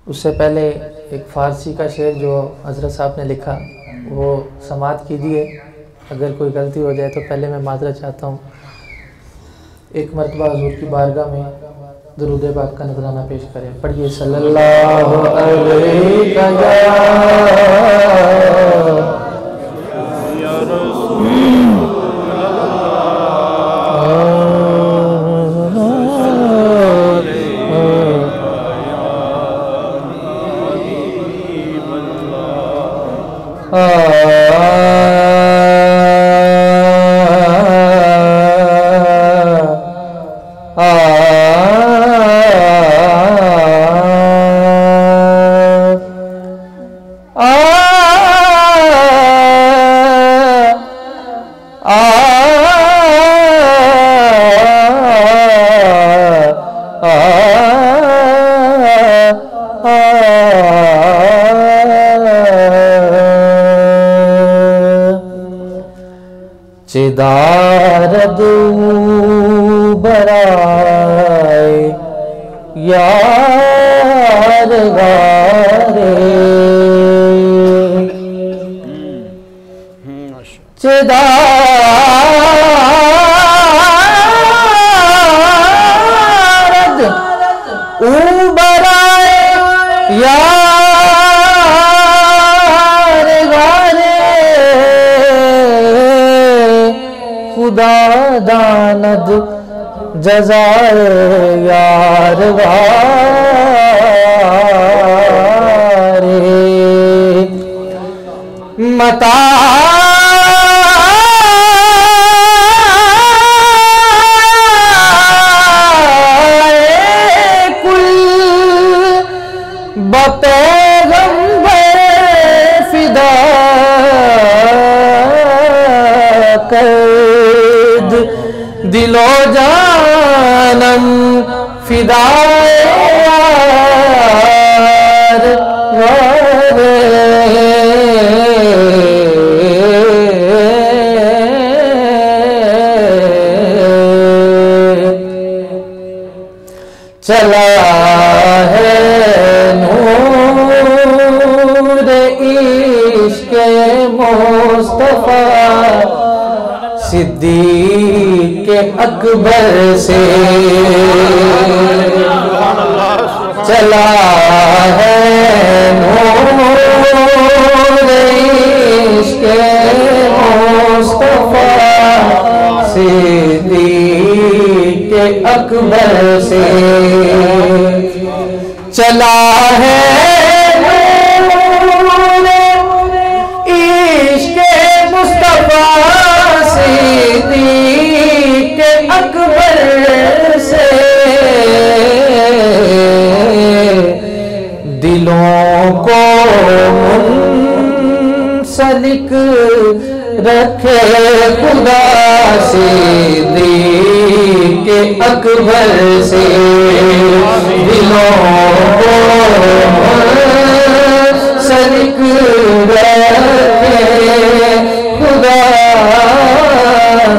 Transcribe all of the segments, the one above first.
उससे पहले एक फ़ारसी का शेर जो हज़रत साहब ने लिखा वो समाअत कीजिए। अगर कोई गलती हो जाए तो पहले मैं माज़रत चाहता हूँ। एक मरतबा हुज़ूर की बारगाह में दुरूद पाक का नज़राना पेश करें। पढ़िए सल्लल्लाहु अलैहि चिदारद बराए यार गारे चिदारद बराए यार गारे खुदा दानद जज़ाए यार वारे मता कुल बपैगंबर फिदा कैद दिलो जानम फिदाए यार वारे चला है नूर इश्क़ मुस्तफ़ा सिद्दीक़ अकबर से चला है नूर इश्क़ मुस्तफ़ा सिद्दीक़ अकबर से चला है नूर इश्क़ मुस्तफ़ा सिद्दीक़ अकबर से दिलों को मुंसलिक रखे खुदा सिद्दीक़ अकबर से दिलों को मुंसलिक रखे खुदा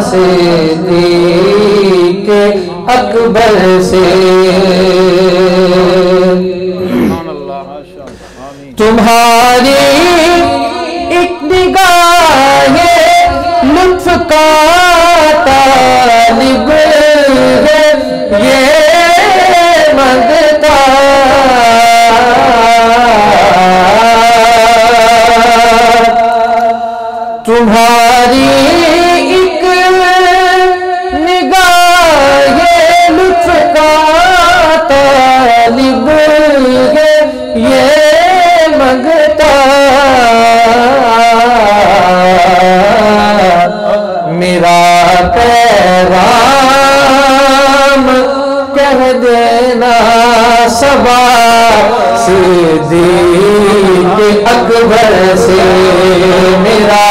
सिद्दीक़ अकबर से तुम्हारी एक निगाह लुत्फ का तालिब है ये मंगता तुम्हारी एक निगाह लुत्फ का तालिब है ये मंगता मेरा पैगाम कह देना सबा सिद्दीक़ अकबर से मेरा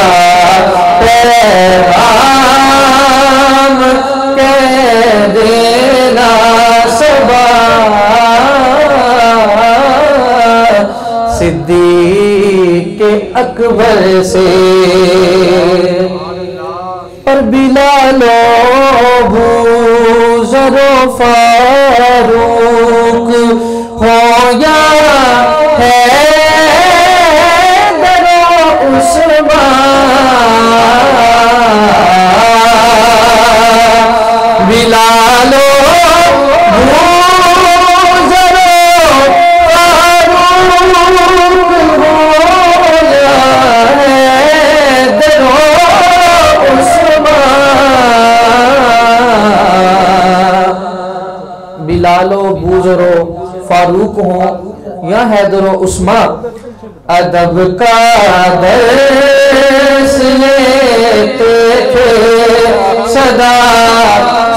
पैगाम कह देना सबा सिद्दीक़ अकबर से पर बिलालो बूज़र फारूक हो या हूँ या हैदर उस्मा, अदब का दर्स लेते थे सदा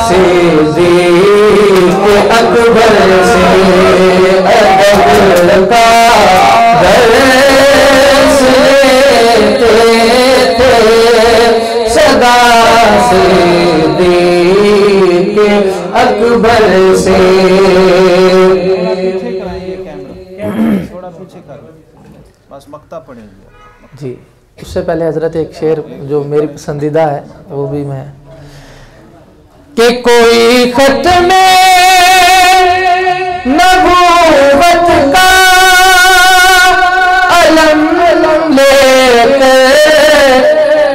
सिद्दीक़ अकबर से, अदब का दर्स लेते थे सदा सिद्दीक़ अकबर से। थोड़ा पीछे करो, बस मक्ता पढ़ेंगे जी। उससे पहले हजरत एक शेर जो मेरी पसंदीदा है वो भी मैं, कि कोई खत में नबूवत का अलम लेकर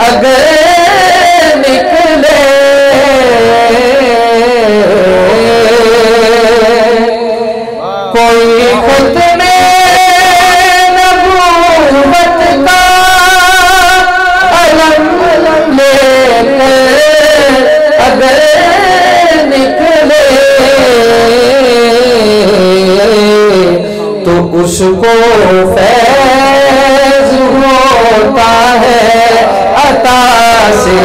अगर निकले, कोई खत में नबूवत का अलम लेकर अगर निकले तो उसको फैज़ होता है अता से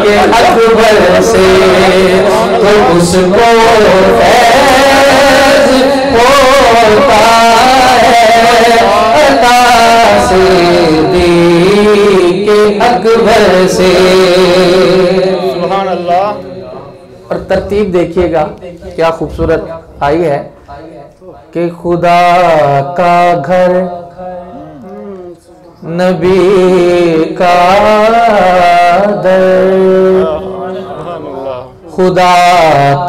के अकबर से, तो उसको फैज़ होता है अता से के अकबर से। सुभान अल्लाह। और तरतीब देखिएगा क्या खूबसूरत आई है कि खुदा का घर नबी का दर, खुदा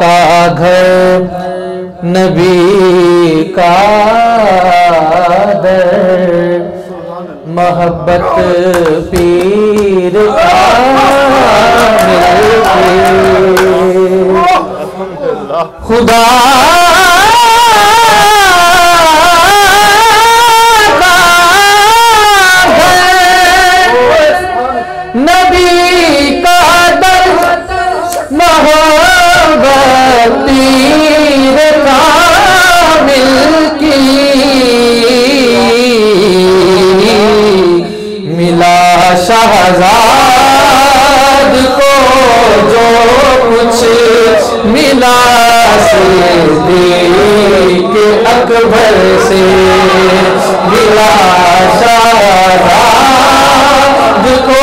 का घर नबी का दर, मोहब्बत पीर का खुदा का नबी का दर, मोहब्बत पीर कामिल की, मिला शहजाद को जो कुछ मिला सिद्दीक़ अकबर से, मिला शहजाद को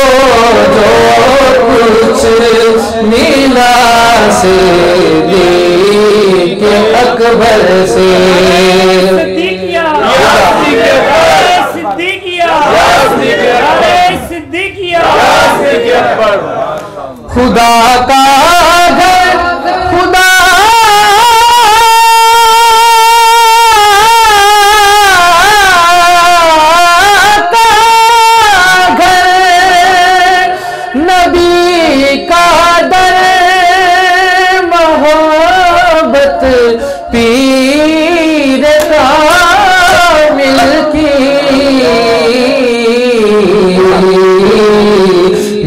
जो कुछ मिला सिद्दीक़ अकबर से। खुदा का घर, खुदा का घर नबी का दर, मोहब्बत पीर कामिल की,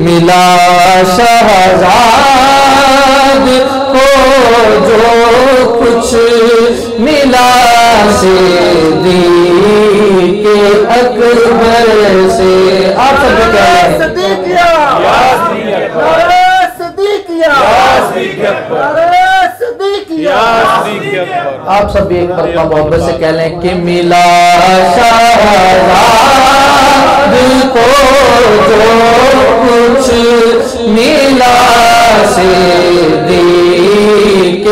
मिला शहजाद को जो कुछ मिला सिद्दीक़ अकबर से। आप सब क्या है? आप सब भी एक मरतबा मोहब्बत से कह लें कि मिला शहजाद को जो कुछ मिला सिद्दीक़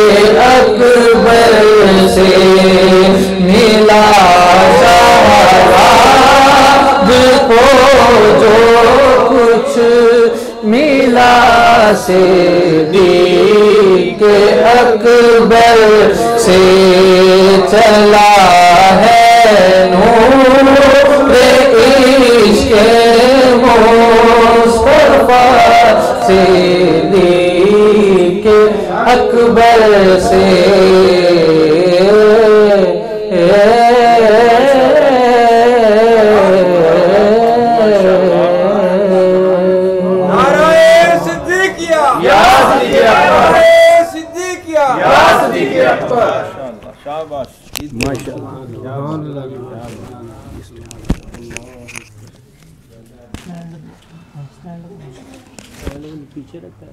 अकबर से, मिला शहजाद को जो कुछ मिला सिद्दीक़ अकबर से, चला है नूर इश्क़ मुस्तफ़ा सिद्दीक़ अकबर से। शाबाश। पीछे रखता है।